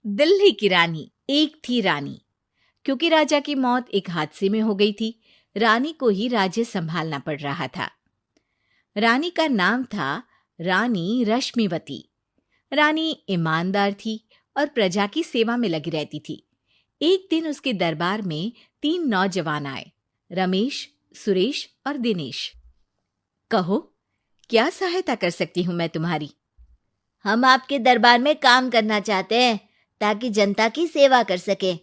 दिल्ली की रानी। एक थी रानी। क्योंकि राजा की मौत एक हादसे में हो गई थी, रानी को ही राज्य संभालना पड़ रहा था। रानी का नाम था रानी रश्मिवती। रानी ईमानदार थी और प्रजा की सेवा में लगी रहती थी। एक दिन उसके दरबार में 3 नौजवान आए, रमेश, सुरेश और दिनेश। कहो, क्या सहायता कर सकती हूँ मैं तुम्हारी? हम आपके दरबार में काम करना चाहते हैं ताकि जनता की सेवा कर सके।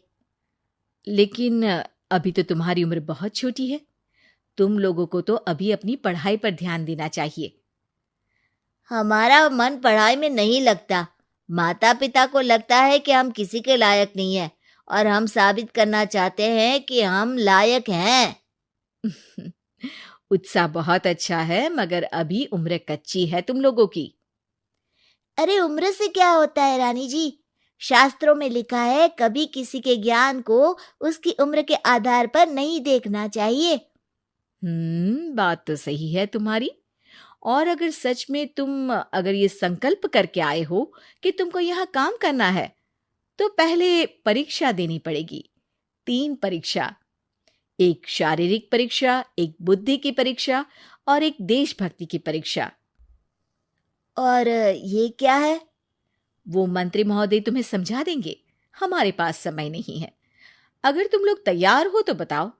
लेकिन अभी तो तुम्हारी उम्र बहुत छोटी है। तुम लोगों को तो अभी अपनी पढ़ाई पर ध्यान देना चाहिए। हमारा मन पढ़ाई में नहीं लगता। माता पिता को लगता है कि हम किसी के लायक नहीं हैं और हम साबित करना चाहते हैं कि हम लायक हैं। उत्साह बहुत अच्छा है, मगर अभी उम्र कच्ची है तुम लोगों की। अरे उम्र से क्या होता है रानी जी? शास्त्रों में लिखा है कभी किसी के ज्ञान को उसकी उम्र के आधार पर नहीं देखना चाहिए। बात तो सही है तुम्हारी। और अगर सच में तुम अगर ये संकल्प करके आए हो कि तुमको यहाँ काम करना है, तो पहले परीक्षा देनी पड़ेगी। 3 परीक्षा, एक शारीरिक परीक्षा, एक बुद्धि की परीक्षा और एक देशभक्ति की परीक्षा। और ये क्या है? वो मंत्री महोदय तुम्हें समझा देंगे। हमारे पास समय नहीं है। अगर तुम लोग तैयार हो तो बताओ।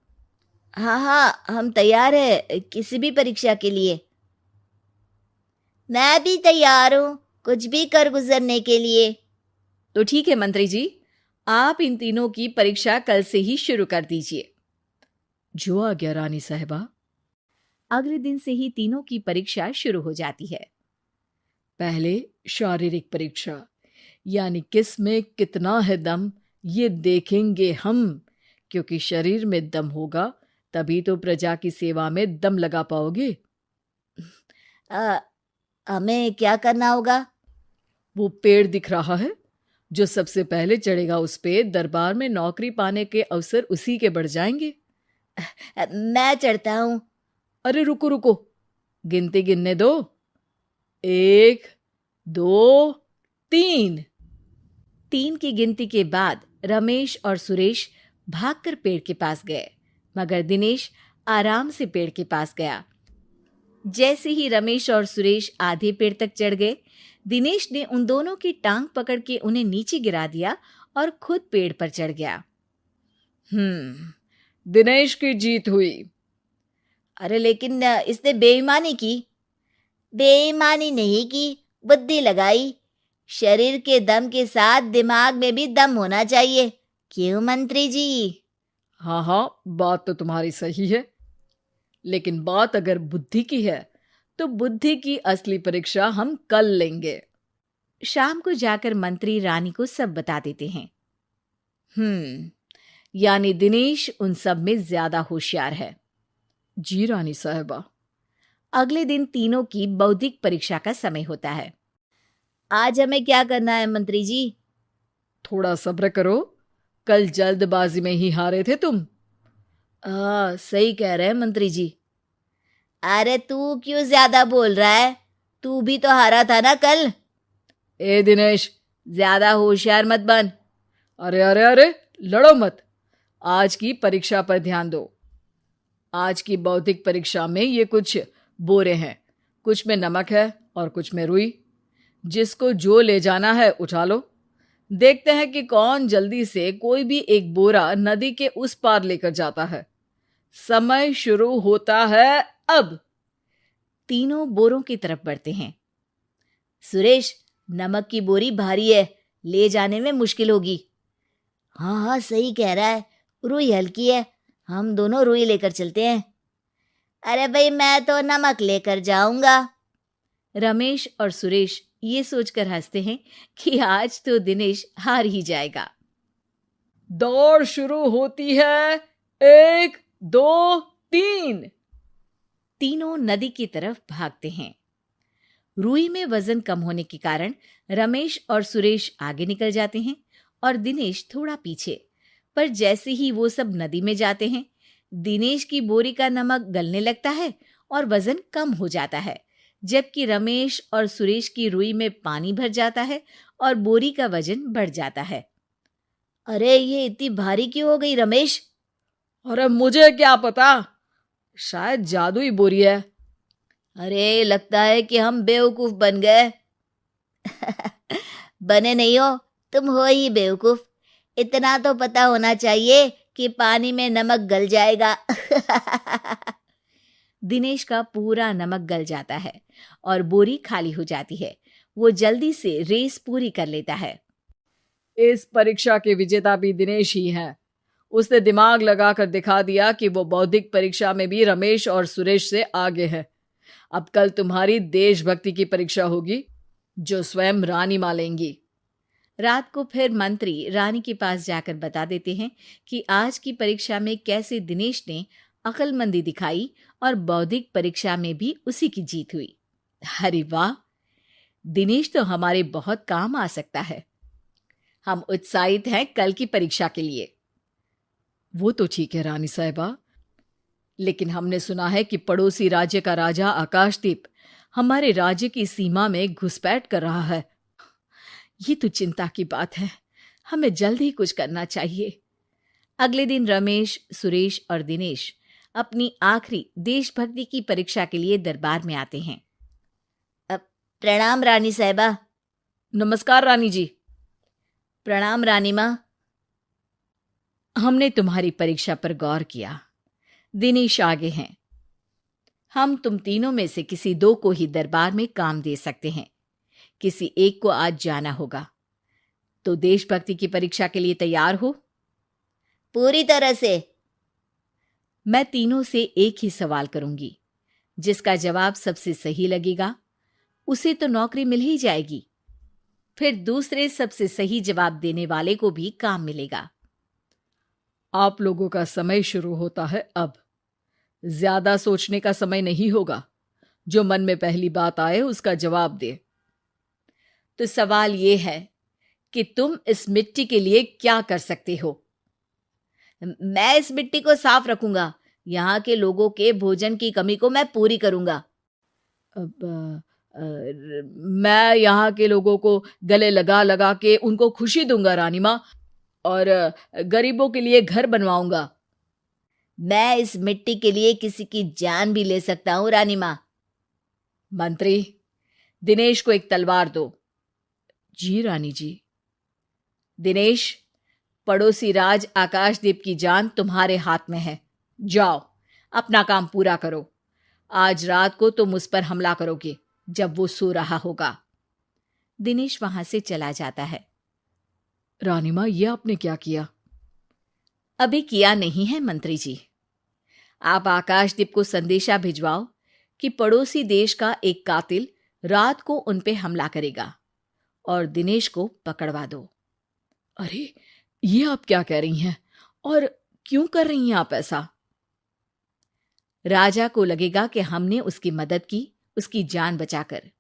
हाँ हाँ, हम तैयार है किसी भी परीक्षा के लिए। मैं भी तैयार हूँ कुछ भी कर गुजरने के लिए। तो ठीक है मंत्री जी, आप इन तीनों की परीक्षा कल से ही शुरू कर दीजिए। जो आ गया रानी साहिबा। अगले दिन से ही तीनों की परीक्षा शुरू हो जाती है। पहले शारीरिक परीक्षा, यानी किस में कितना है दम, ये देखेंगे हम। क्योंकि शरीर में दम होगा तभी तो प्रजा की सेवा में दम लगा पाओगे। हमें क्या करना होगा? वो पेड़ दिख रहा है, जो सबसे पहले चढ़ेगा उस पे दरबार में नौकरी पाने के अवसर उसी के बढ़ जाएंगे। मैं चढ़ता हूँ। अरे रुको रुको, गिनती गिनने दो। 1, 2, 3। 3 की गिनती के बाद रमेश और सुरेश भागकर पेड़ के पास गए, मगर दिनेश आराम से पेड़ के पास गया। जैसे ही रमेश और सुरेश आधे पेड़ तक चढ़ गए, दिनेश ने उन दोनों की टांग पकड़ के उन्हें नीचे गिरा दिया और खुद पेड़ पर चढ़ गया। दिनेश की जीत हुई। अरे लेकिन इसने बेईमानी की। बेईमानी नहीं की, बुद्धि लगाई। शरीर के दम के साथ दिमाग में भी दम होना चाहिए। क्यों मंत्री जी? हाँ हाँ, बात तो तुम्हारी सही है, लेकिन बात अगर बुद्धि की है तो बुद्धि की असली परीक्षा हम कल लेंगे। शाम को जाकर मंत्री रानी को सब बता देते हैं। यानी दिनेश उन सब में ज्यादा होशियार है। जी रानी साहिबा। अगले दिन तीनों की बौद्धिक परीक्षा का समय होता है। आज हमें क्या करना है मंत्री जी? थोड़ा सब्र करो, कल जल्दबाजी में ही हारे थे तुम। सही कह रहे हैं मंत्री जी। अरे तू क्यों ज्यादा बोल रहा है? तू भी तो हारा था ना कल। ए दिनेश, ज्यादा होशियार मत बन। अरे अरे अरे, लड़ो मत। आज की परीक्षा पर ध्यान दो। आज की बौद्धिक परीक्षा में ये कुछ बोरे हैं, कुछ में नमक है और कुछ में रुई। जिसको जो ले जाना है उठा लो। देखते हैं कि कौन जल्दी से कोई भी एक बोरा नदी के उस पार लेकर जाता है। समय शुरू होता है अब। तीनों बोरों की तरफ बढ़ते हैं। सुरेश, नमक की बोरी भारी है, ले जाने में मुश्किल होगी। हाँ हाँ, सही कह रहा है, रुई हल्की है, हम दोनों रुई लेकर चलते हैं। अरे भाई, मैं तो नमक लेकर जाऊंगा। रमेश और सुरेश ये सोचकर हंसते हैं कि आज तो दिनेश हार ही जाएगा। दौड़ शुरू होती है। 1, 2, 3। तीनों नदी की तरफ भागते हैं। रुई में वजन कम होने के कारण रमेश और सुरेश आगे निकल जाते हैं और दिनेश थोड़ा पीछे। पर जैसे ही वो सब नदी में जाते हैं, दिनेश की बोरी का नमक गलने लगता है और वजन कम हो जाता है, जबकि रमेश और सुरेश की रुई में पानी भर जाता है और बोरी का वजन बढ़ जाता है। अरे ये इतनी भारी क्यों हो गई रमेश? अरे मुझे क्या पता, शायद जादुई बोरी है। अरे लगता है कि हम बेवकूफ बन गए। बने नहीं हो, तुम हो ही बेवकूफ। इतना तो पता होना चाहिए कि पानी में नमक गल जाएगा। दिनेश का पूरा नमक गल जाता है और बोरी खाली हो जाती है। वो जल्दी से रेस पूरी कर लेता है। इस परीक्षा के विजेता भी दिनेश ही हैं। उसने दिमाग लगाकर दिखा दिया कि वो बौद्धिक परीक्षा में भी रमेश और सुरेश से आगे है। अब कल तुम्हारी देशभक्ति की परीक्षा होगी, जो स्वयं रानी मां लेंगी। रात को फिर मंत्री रानी के पास जाकर बता देते हैं कि आज की परीक्षा में कैसे दिनेश ने अक्लमंदी दिखाई और बौद्धिक परीक्षा में भी उसी की जीत हुई। अरे वाह, दिनेश तो हमारे बहुत काम आ सकता है। हम उत्साहित हैं कल की परीक्षा के लिए। वो तो ठीक है रानी साहिबा, लेकिन हमने सुना है कि पड़ोसी राज्य का राजा आकाशदीप हमारे राज्य की सीमा में घुसपैठ कर रहा है। ये तो चिंता की बात है। हमें जल्द ही कुछ करना चाहिए। अगले दिन रमेश, सुरेश और दिनेश अपनी आखिरी देशभक्ति की परीक्षा के लिए दरबार में आते हैं। प्रणाम रानी साहिबा। नमस्कार रानी जी। प्रणाम रानी माँ। हमने तुम्हारी परीक्षा पर गौर किया। दिनेश आगे हैं। हम तुम तीनों में से किसी दो को ही दरबार में काम दे सकते हैं। किसी एक को आज जाना होगा। तो देशभक्ति की परीक्षा के लिए तैयार हो? पूरी तरह से। मैं तीनों से एक ही सवाल करूंगी। जिसका जवाब सबसे सही लगेगा उसे तो नौकरी मिल ही जाएगी। फिर दूसरे सबसे सही जवाब देने वाले को भी काम मिलेगा। आप लोगों का समय शुरू होता है अब। ज्यादा सोचने का समय नहीं होगा। जो मन में पहली बात आए उसका जवाब दे। तो सवाल यह है कि तुम इस मिट्टी के लिए क्या कर सकते हो? मैं इस मिट्टी को साफ रखूंगा। यहाँ के लोगों के भोजन की कमी को मैं पूरी करूंगा। मैं यहाँ के लोगों को गले लगा लगा के उनको खुशी दूंगा रानी माँ, और गरीबों के लिए घर बनवाऊंगा। मैं इस मिट्टी के लिए किसी की जान भी ले सकता हूँ रानी माँ। मंत्री, दिनेश को एक तलवार दो। जी रानी जी। दिनेश, पड़ोसी राज आकाशदीप की जान तुम्हारे हाथ में है। जाओ, अपना काम पूरा करो। आज रात को तुम उस पर हमला करोगे जब वो सो रहा होगा। दिनेश वहां से चला जाता है। रानी माँ, ये आपने क्या किया? अभी किया नहीं है मंत्री जी। आप आकाशदीप को संदेशा भिजवाओ कि पड़ोसी देश का एक कातिल रात को उन पे हमला करेगा और दिनेश को पकड़वा दो। अरे, ये आप क्या कह रही हैं? और क्यों कर रही हैं आप ऐसा? राजा को लगेगा कि हमने उसकी मदद की, उसकी जान बचाकर।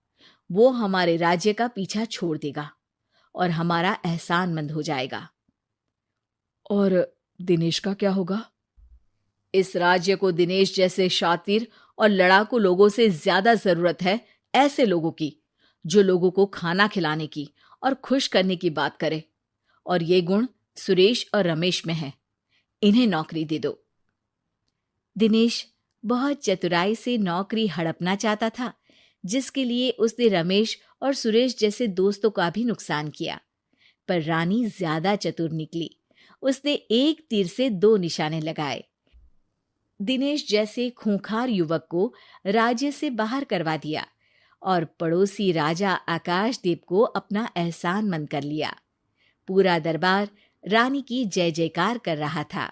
वो हमारे राज्य का पीछा छोड़ देगा और हमारा एहसानमंद हो जाएगा। और दिनेश का क्या होगा? इस राज्य को दिनेश जैसे शातिर और लड़ाकू लोगों से ज्यादा जरूरत है, ऐसे लोगों की जो लोगों को खाना खिलाने की और खुश करने की बात करे। और ये गुण सुरेश और रमेश में है। इन्हें नौकरी दे दो। दिनेश बहुत चतुराई से नौकरी हड़पना चाहता था, जिसके लिए उसने रमेश और सुरेश जैसे दोस्तों का भी नुकसान किया। पर रानी ज्यादा चतुर निकली। उसने एक तीर से दो निशाने लगाए। दिनेश जैसे खूंखार युवक को राज्य से बाहर करवा दिया और पड़ोसी राजा आकाशदीप को अपना एहसानमंद कर लिया। पूरा दरबार रानी की जय जयकार कर रहा था।